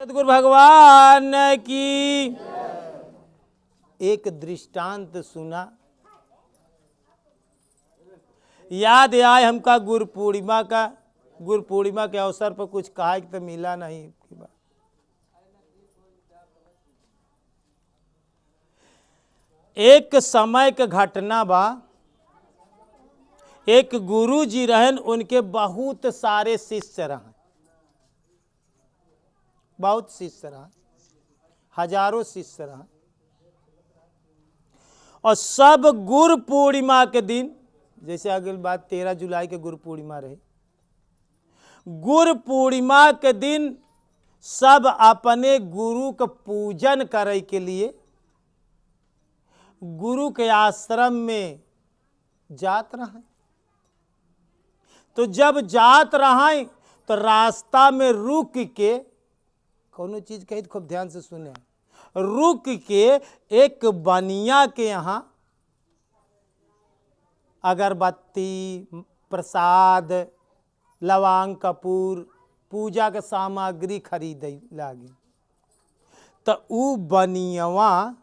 सदगुरु भगवान की। एक दृष्टांत सुना, याद आए हमका गुरु पूर्णिमा का। गुरु पूर्णिमा के अवसर पर कुछ कहा तो मिला नहीं। एक समय के घटना बा, एक गुरु जी रहन, उनके बहुत सारे शिष्य रहन, बहुत शिष्य रहा, हजारों शिष्य रहा। और सब गुरु पूर्णिमा के दिन, जैसे अगली बात 13 जुलाई के गुरु पूर्णिमा रहे, गुरु पूर्णिमा के दिन सब अपने गुरु का पूजन करे के लिए गुरु के आश्रम में जात रहे। तो जब जात रहे तो रास्ता में रुक के, कोनो चीज कही तो खूब ध्यान से सुने, रुक के एक बनिया के यहाँ अगरबत्ती, प्रसाद, लवांग, कपूर, पूजा के सामग्री खरीदे लागे। तो ऊ बनियवा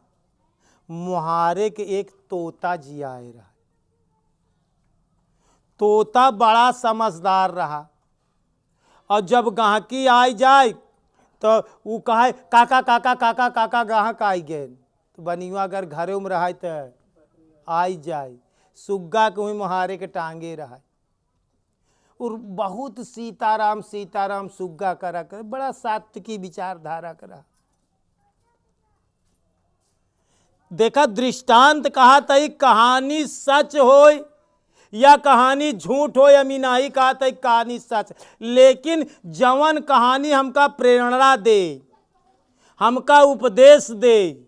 मुहारे के एक तोता जियाए रहा। तोता बड़ा समझदार रहा, और जब गाहकी आई जाए तो वो कहे काका काका काका काका गाहक आई गए। तो बनिया अगर घरे में रहा तो आई जाए, सुग्गा के वही मुहारे के टांगे रहा। और बहुत सीताराम सीताराम सुग्गा करा कर, बड़ा सात्विकी विचारधारा करा। देखा दृष्टांत कहा था, कहानी सच हो या कहानी झूठ हो, या मीनाही कहा था कहानी सच, लेकिन जवन कहानी हमका प्रेरणा दे, हमका उपदेश दे,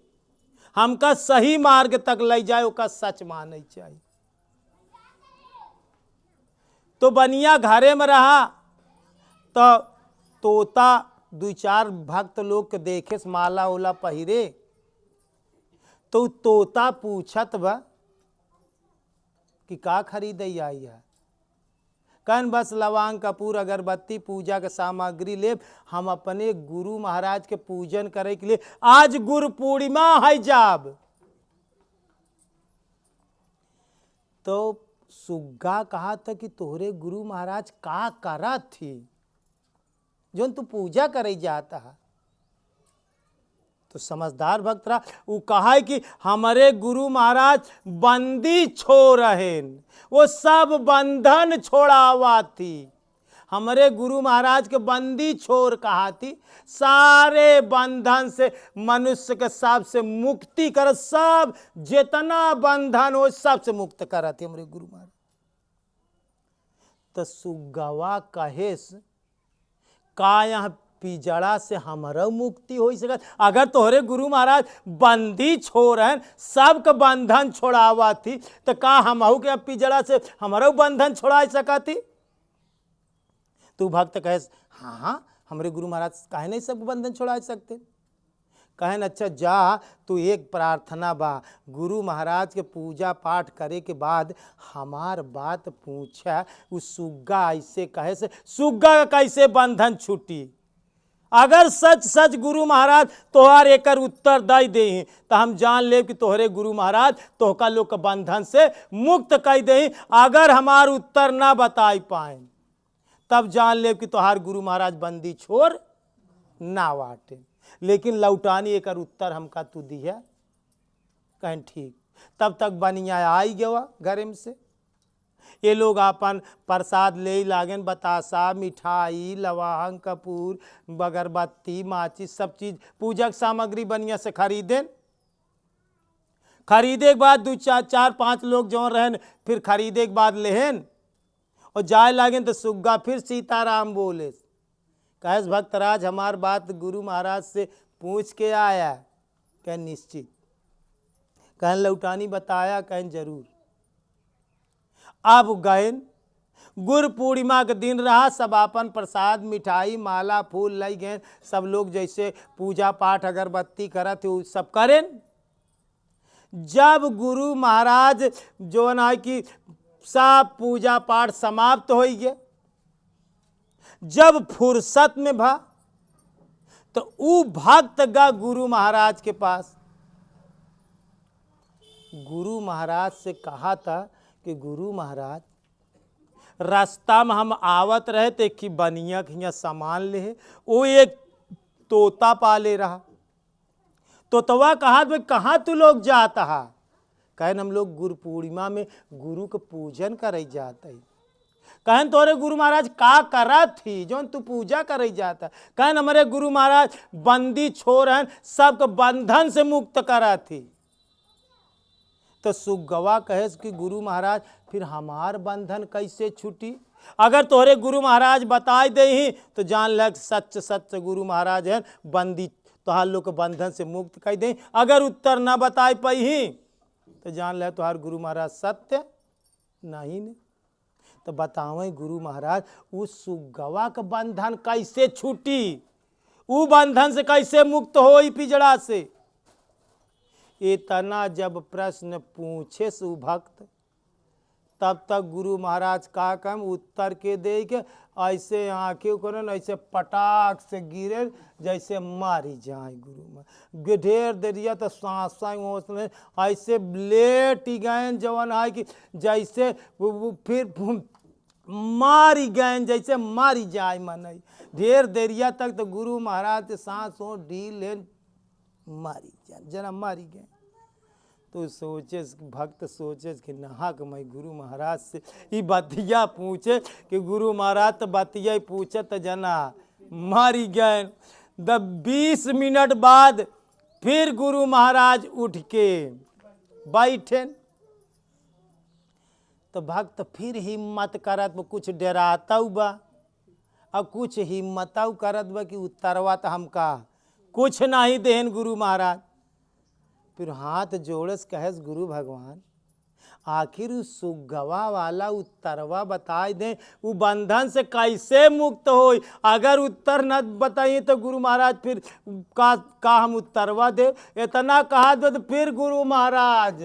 हमका सही मार्ग तक ले जाए, उसका सच माने चाहिए। तो बनिया घरे में रहा तो तोता दो चार भक्त लोग के देखे माला उला पहिरे, तो तोता पूछत बा कि का खरीद आई है। कन बस लवांग, कपूर, अगरबत्ती, पूजा के सामग्री ले, हम अपने गुरु महाराज के पूजन करे के लिए आज गुरु पूर्णिमा है जाब। तो सुग्गा कहा था कि तोहरे गुरु महाराज का करा थी जो तू पूजा करे जाता है। तो समझदार भक्त रहा, वो कहा कि हमारे गुरु महाराज बंदी छोड़ रहे, वो सब बंधन छोड़ावा थी। हमारे गुरु महाराज के बंदी छोड़ कहा थी, सारे बंधन से मनुष्य के सब से मुक्ति कर, सब जितना बंधन हो सब से मुक्त करा थी हमारे गुरु महाराज। तो सुगवा कहेस का यहाँ पिजड़ा से हमारा मुक्ति हो सकत? अगर तोहरे गुरु महाराज बंदी छोड़ हैं, सबके बंधन छोड़ावा थी, तो का हमहू के पिजड़ा से हमारा बंधन छोड़ा सकती? तू भक्त कहेस हाँ हाँ, हमारे गुरु महाराज काहे नहीं सब बंधन छोड़ा सकते? कहें अच्छा जा, तू एक प्रार्थना बा, गुरु महाराज के पूजा पाठ करे के बाद हमार बात पूछा। उस सुग्गा ऐसे कहे से सुग्गा कैसे बंधन छूटी? अगर सच सच गुरु महाराज तोहार एक उत्तर दे दे तो हम जान ले कि तोहरे गुरु महाराज तोहका लोग के बंधन से मुक्त कर दे। अगर हमार उत्तर ना बताई पाए तब जान ले कि तोहार गुरु महाराज बंदी छोड़ ना वाटे, लेकिन लौटानी एक उत्तर हमका तू दी है। कहें ठीक। तब तक बनिया आई गवा घरे में से, ये लोग अपन प्रसाद ले लागेन, बतासा, मिठाई, लवांग, कपूर, अगरबत्ती, माचिस, सब चीज पूजक सामग्री बनिया से खरीदें। खरीदे के बाद दो चार पांच लोग जो रहन, फिर खरीदे के बाद लेहन और जाए लागेन। तो सुग्गा फिर सीताराम बोले, कहेस भक्तराज हमार बात गुरु महाराज से पूछ के आया। कहें निश्चित? कहें लौटानी बताया? कहें जरूर। अब गए, गुरु पूर्णिमा के दिन रहा, सब अपन प्रसाद, मिठाई, माला, फूल लाई गए। सब लोग जैसे पूजा पाठ अगरबत्ती करत थे सब करें। जब गुरु महाराज जो ना कि सब पूजा पाठ समाप्त हो गए, जब फुर्सत में भा तो ऊ भक्त गा गुरु महाराज के पास। गुरु महाराज से कहा था कि गुरु महाराज, रास्ता में हम आवत रहे थे कि बनिया खिया सामान ले, वो एक तोता पाले रहा। तोतवा कहा भाई कहाँ तू लोग जाता है? कहन हम लोग गुरु पूर्णिमा में गुरु के पूजन करे जाते। कहन तोरे गुरु महाराज का करा थी जो तू पूजा करे जाता? कहन हमारे गुरु महाराज बंदी छोरन सबके बंधन से मुक्त करा थी। तो सुगवा कहे कि गुरु महाराज फिर हमार बंधन कैसे छूटी? अगर तोरे गुरु महाराज बताए दे ही तो जान लग सच सच गुरु महाराज है बंदी तोहार लोग के बंधन से मुक्त कर दे। अगर उत्तर न बताए पाई ही तो जान ले तोहार गुरु महाराज सत्य नहीं ने। तो बतावें गुरु महाराज उस सुगवा के बंधन कैसे छूटी, वो बंधन से कैसे मुक्त हो पिजड़ा से? इतना जब प्रश्न पूछे सु भक्त तब तक गुरु महाराज का कम उत्तर के दे के ऐसे आंखें करन ऐसे पटाख से गिरे जैसे मारी जाए। गुरु में ढेर देरिया तो सांस ऐसे लेट गए जवन है कि जैसे फिर मारी गए जैसे मारी जाए। मन ढेर देरिया तक तो गुरु महाराज के सांस हो ढील मारी जाए जना मारी गए। तो सोचे भक्त सोचे कि नहा के मैं गुरु महाराज से ये बतिया पूछे कि गुरु महाराज तो बतिया पूछे तो जना मारी गए। 20 मिनट बाद फिर गुरु महाराज उठ के बैठे। तो भक्त फिर हिम्मत करत कुछ डराता बा और कुछ हिम्मत करत बा कि उत्तरवा तो हमका कुछ नहीं देन गुरु महाराज। फिर हाथ जोड़स कहेस गुरु भगवान आखिर उस सुगवा वाला उत्तरवा बताए दें वो बंधन से कैसे मुक्त हो। अगर उत्तर न बताइए तो गुरु महाराज फिर का हम उत्तरवा दे? इतना कहा तो फिर गुरु महाराज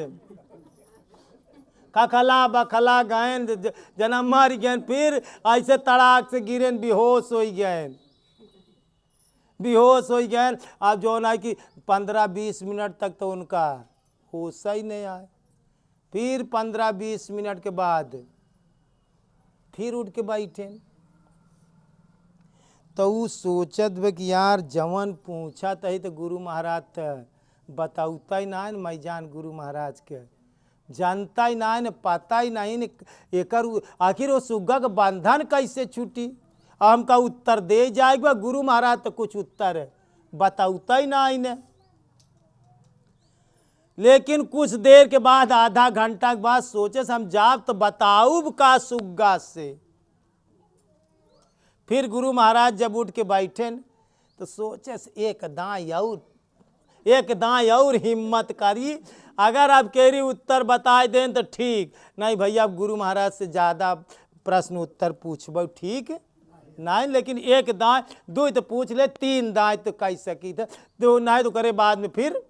खखला बखला गए जना मर गए। फिर ऐसे तड़ाक से गिरे बेहोश हो गए, बेहोश हो गए। अब जो ना कि 15-20 मिनट तक तो उनका होश ही नहीं आए। फिर 15-20 मिनट के बाद फिर उठ के बैठे। तो वो सोचत बे कि यार जवन पूछा तही तो गुरु महाराज तो बताऊता ही ना मैं जान गुरु महाराज के जानता ही ना पता ही नहीं एकर आखिर वो सुग्गा का बंधन कैसे छूटी। हमका उत्तर दे जाएगा गुरु महाराज तो कुछ उत्तर बताऊता ही ना इन्हें। लेकिन कुछ देर के बाद आधा घंटा के बाद सोचे हम जाब तो बताऊब का सुग्गा से। फिर गुरु महाराज जब उठ के बैठे तो सोचे एक दाएं और हिम्मत करी। अगर आप केरी उत्तर बताए दें तो ठीक, नहीं भैया अब गुरु महाराज से ज़्यादा प्रश्न उत्तर पूछब ठीक नहीं। लेकिन एक दाएं दो तो पूछ ले, 3 दाएं तो कह सकी थे तो नहीं तो करे बाद में फिर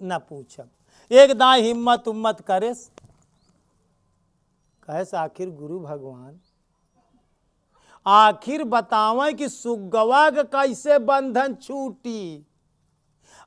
न पूछब। एक दाएं हिम्मत उम्मत करे कहे आखिर गुरु भगवान आखिर बतावें कि सुगवा के कैसे बंधन छूटी।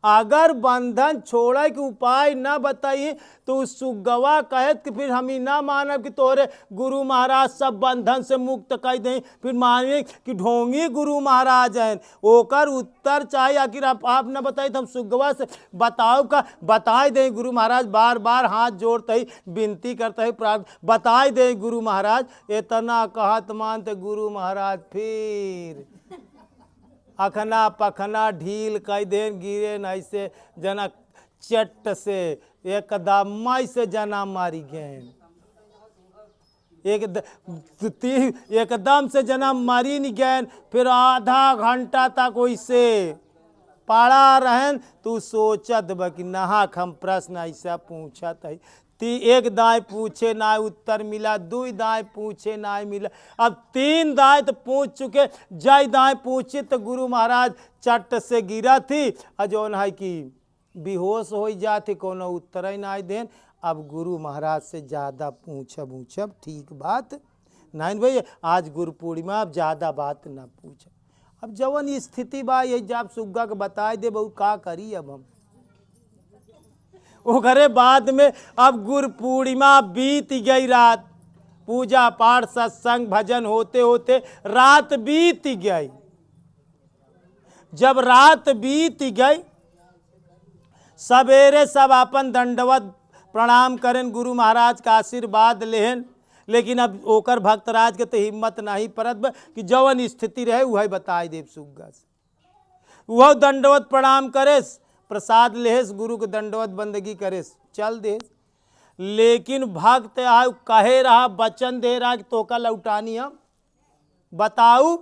अगर बंधन छोड़े के उपाय न बताइए तो उस सुगवा कहत कि फिर हम ही ना मानब कि तोरे गुरु महाराज सब बंधन से मुक्त कर दें। फिर मानिए कि ढोंगी गुरु महाराज हैं। ओकर उत्तर चाहिए आखिर आप न बताइए तो हम सुगवा से बताओ का बताए दें। गुरु महाराज बार बार हाथ जोड़ते ही विनती करते ही प्रार्थना बताए दें गुरु महाराज। इतना कहत मानते गुरु महाराज फिर अखना पखना ढील कई देन गिरे ऐसे जना चट से एकदम से जना मारी गए। एकदम से जना मारी नहीं गए। फिर आधा घंटा तक वैसे पड़ा रहन। तू सोचत बा कि नहा हम प्रश्न ऐसा पूछत है। एक दाएं पूछे ना उत्तर मिला, 2 दाएं पूछे ना मिला, अब 3 दाएं तो पूछ चुके। जय दाएं पूछे तो गुरु महाराज चट से गिरा थी और जो है कि बेहोश हो जाती कोनो उत्तर ही ना देन। अब गुरु महाराज से ज़्यादा पूछब ठीक बात नहीं भैया। आज गुरु पूर्णिमा अब ज़्यादा बात ना पूछ। अब जवन स्थिति बा ये जब सुग्गा के बताए दे बहु का करी। अब हम ओकरे बाद में अब गुरु पूर्णिमा बीत गई, रात पूजा पाठ सत्संग भजन होते होते रात बीत गई। जब रात बीत गई सवेरे सब अपन दंडवत प्रणाम करें, गुरु महाराज का आशीर्वाद लेहन। लेकिन अब ओकर भक्तराज के तो हिम्मत नहीं परत कि जवन स्थिति रहे वह बताए देव सुग्गा से। वह दंडवत प्रणाम करेस, प्रसाद लेस, गुरु के दंडवत बंदगी करेस, चल देस। लेकिन भक्त आयु कहे रहा, वचन दे रहा कि तोका लौटानी हम बताऊ,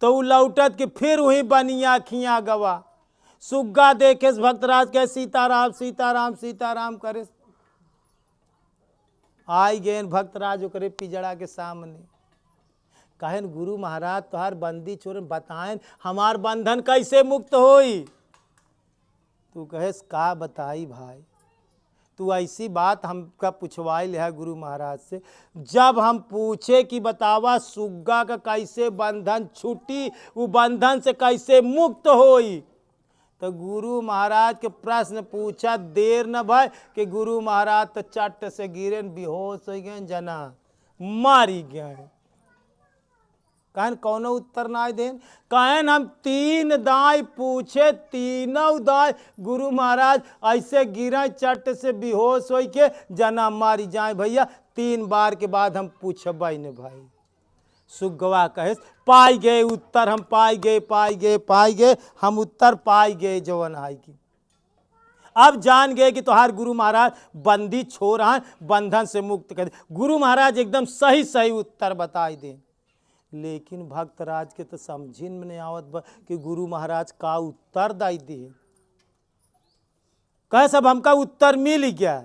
तो लौटत कि फिर वही बनिया खिया गवा। सुग्गा देखे भक्तराज कहे सीताराम सीताराम सीताराम करे। आई गए भक्तराज ओकरे पिजड़ा के सामने, कहन गुरु महाराज तोहार बंदी छोड़ बताएं हमार बंधन कैसे मुक्त होई। तू कहेस का बताई भाई, तू ऐसी बात हमका पूछवाई ले है गुरु महाराज से। जब हम पूछे कि बतावा सुग्गा का कैसे बंधन छूटी, वो बंधन से कैसे मुक्त होई, तो गुरु महाराज के प्रश्न पूछा देर न भाई कि गुरु महाराज तो चट से गिरे बेहोश हो गए, जना मारी गए। कहन कौनो उत्तर ना देन, कहन हम तीन दाई पूछे, तीनों दाई गुरु महाराज ऐसे गिरे चट से बेहोश हो के जना मारी जाए। भैया 3 बार के बाद हम पूछब न भाई। सुग्गवा कहे पाई गए उत्तर, हम पाई गए हम उत्तर पाई गए जवन आई की। अब जान गए कि तोहार गुरु महाराज बंदी छोड़ रहा है, बंधन से मुक्त कर। गुरु महाराज एकदम सही सही उत्तर बताई दे। लेकिन भक्तराज के तो समझिन में नहीं आवत कि गुरु महाराज का उत्तर दाई दे। कहे सब हमका उत्तर मिल गया।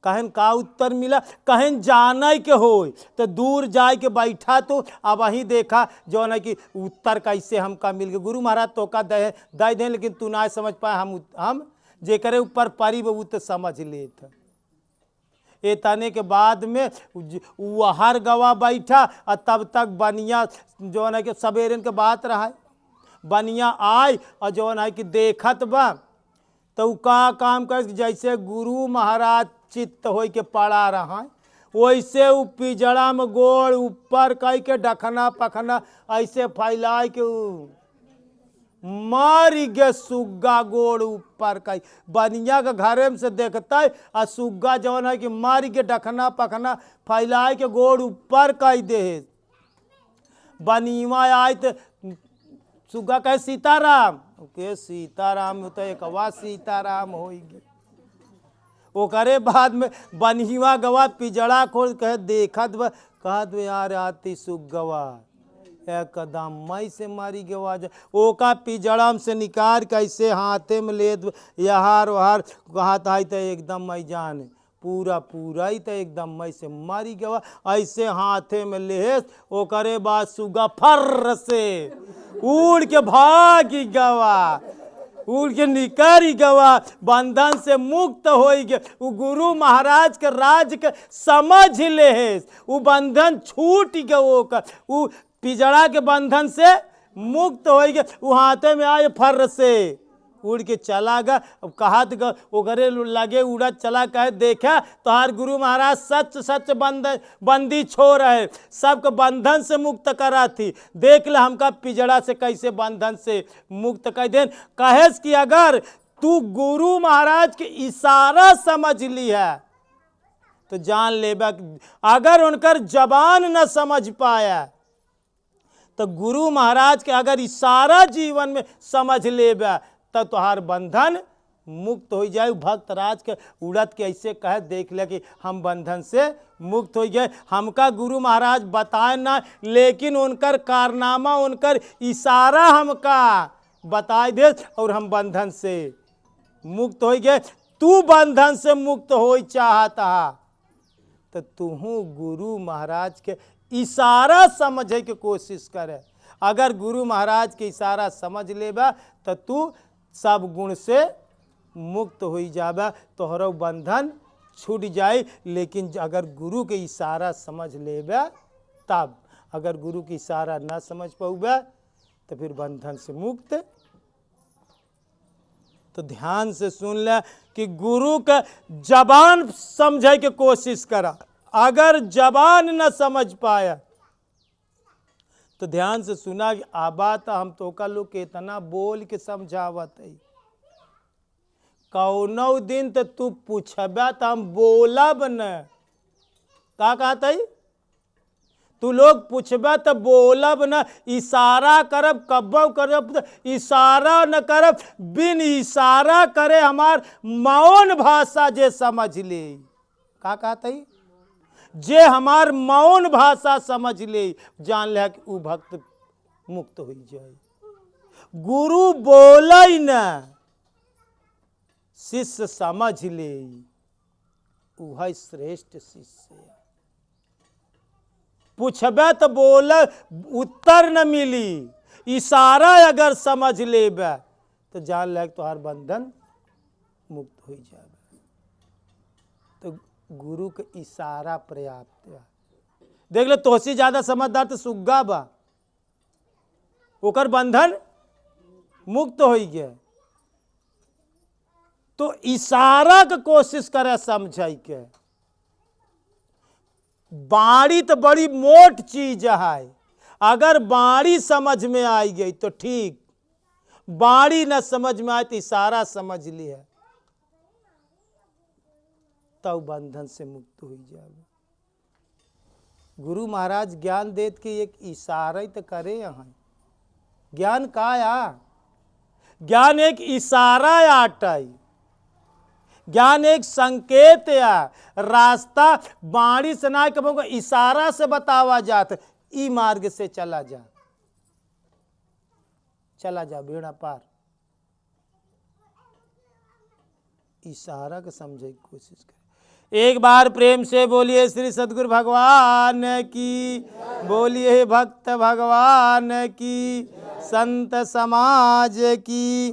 कहन का उत्तर मिला, कहन जाने के हो तो दूर जाए के बैठा, तो अब वहीं देखा जो है कि उत्तर कैसे हमका मिल गया। गुरु महाराज तो का दे दें, लेकिन तू ना समझ पाए, हम जे करे ऊपर परी वो तो समझ लेता। ये तने के बाद में वो हर गवा बैठा और तब तक बनिया जो है कि सवेरे के बात रहा है, बनिया आए और जो है कि देखत बा तो का काम कर, जैसे गुरु महाराज चित्त हो के पड़ा रहा है वैसे वो पिजड़ा में गोड़ ऊपर कह के ढखना पखना ऐसे फैलाए के मार गे सुग्गा गोड़ ऊपर कह। बनिया के घरे में से देखता है और सुग्गा जौन है कि मार के ढखना पखना फैलाए के गोड़ ऊपर कह दे। बनीवा आए तो सुग्गा कहे सीताराम, के सीताराम तो एक सीताराम होगी। ओकरे बाद में बनिवा गवा पिजड़ा खोल कहे देखत कहत यार आती सुगवा एकदम मई से मारी गवा जा। ओका पिजड़म से निकाल कैसे हाथे में ले यहार वहार कहत आई तो एकदम मई जाने पूरा ही तो एकदम मई से मारी गवा। ऐसे हाथे में लेस ओकरे बाद सुगा फर से उड़ के भागी गवा, उड़ के निकारी गवा, बंधन से मुक्त हो गए। वो गुरु महाराज के राज के समझ ले, वो बंधन छूट गए, वो पिजड़ा के बंधन से मुक्त हो गए। वो हाथे में आए फर से उड़ के चला गया। अब कहा वो घरे लगे उड़ा चला, कहे देखा तोहार गुरु महाराज सच सच बंदी छोड़ है, सबको बंधन से मुक्त करा थी। देख ले हमका पिजड़ा से कैसे बंधन से मुक्त कर दे। कहेस कि अगर तू गुरु महाराज के इशारा समझ ली है तो जान लेबा, अगर उनकर जबान न समझ पाया तो गुरु महाराज के अगर इशारा जीवन में समझ लेबा तब तोहार बंधन मुक्त हो जाए। भक्त राज के उड़त के ऐसे कहे देख ले कि हम बंधन से मुक्त हो गए। हमका गुरु महाराज बताए ना, लेकिन उनकर कारनामा उनकर इशारा हमका बताए दे और हम बंधन से मुक्त हो गए। तू बंधन से मुक्त हो चाहता तो तूहू गुरु महाराज के इशारा समझे के कोशिश करे। अगर गुरु महाराज के इशारा समझ लेबा तो तू सब गुण से मुक्त हो जाबा, तोहरो बंधन छूट जाए। लेकिन अगर गुरु के इशारा समझ लेबा तब, अगर गुरु की इशारा ना समझ पाऊबा तो फिर बंधन से मुक्त। तो ध्यान से सुन ले कि गुरु का जबान समझे के कोशिश करा। अगर जबान न समझ पाया तो ध्यान से सुना कि आबा तो हम तो का लोग के इतना बोल के समझावत है, कौनो दिन तो तू पूछबा तो हम बोलब न। का कहता है? तू लोग पूछबा तो बोलब न, इशारा करब कब्बो करब, इशारा न करब, बिन इशारा करे हमार मौन भाषा जे समझ ले। का कहता है? जे हमार मौन भाषा समझ ले, जान ले कि उ भक्त मुक्त हो जाए। गुरु बोले न, शिष्य समझ ले, वह श्रेष्ठ शिष्य है। पूछबे तो बोल उत्तर न मिली, इशारा अगर समझ लेबे तो जान ले तुहार बंधन मुक्त हो जाए। तो गुरु के इशारा पर्याप्त है। देख ले तोसी ज्यादा समझदार तो सुग्गा बा, ओकर बंधन मुक्त हो गया। तो इशारा के कोशिश करे समझाई के। बाणी तो बड़ी मोट चीज है, अगर बाणी समझ में आई गई तो ठीक, बाणी न समझ में आए तो इशारा समझ लिया तब बंधन से मुक्त हो जाए। गुरु महाराज ज्ञान देत के एक इशारा तो करे यहाँ। ज्ञान का आ? ज्ञान एक इशारा आटाई, ज्ञान एक संकेत या रास्ता बाणी से ना कबो इशारा से बतावा जात, ई मार्ग से चला जा, चला जा बेड़ा पार। इशारा के समझे की कोशिश कर। एक बार प्रेम से बोलिए श्री सद्गुरु भगवान की, बोलिए भक्त भगवान की, संत समाज की।